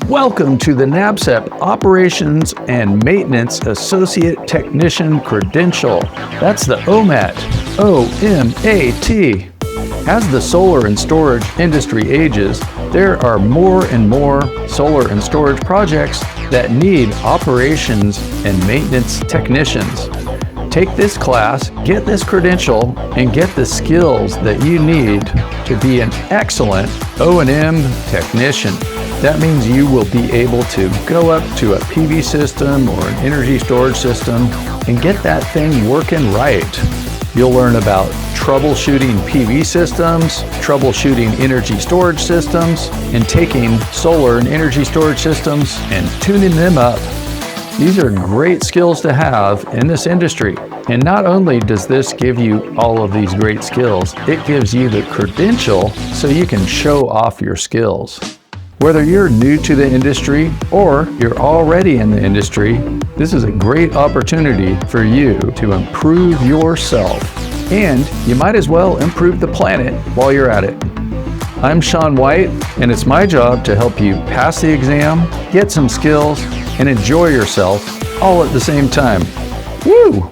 Welcome to the NABCEP Operations and Maintenance Associate Technician Credential. That's the OMAT, O-M-A-T. As the solar and storage industry ages, there are more and more solar and storage projects that need operations and maintenance technicians. Take this class, get this credential, and get the skills that you need to be an excellent O&M technician. That means you will be able to go up to a PV system or an energy storage system and get that thing working right. You'll learn about troubleshooting PV systems, troubleshooting energy storage systems, and taking solar and energy storage systems and tuning them up. These are great skills to have in this industry. And not only does this give you all of these great skills, it gives you the credential so you can show off your skills. Whether you're new to the industry or you're already in the industry, this is a great opportunity for you to improve yourself. And you might as well improve the planet while you're at it. I'm Sean White, and it's my job to help you pass the exam, get some skills, and enjoy yourself all at the same time. Woo!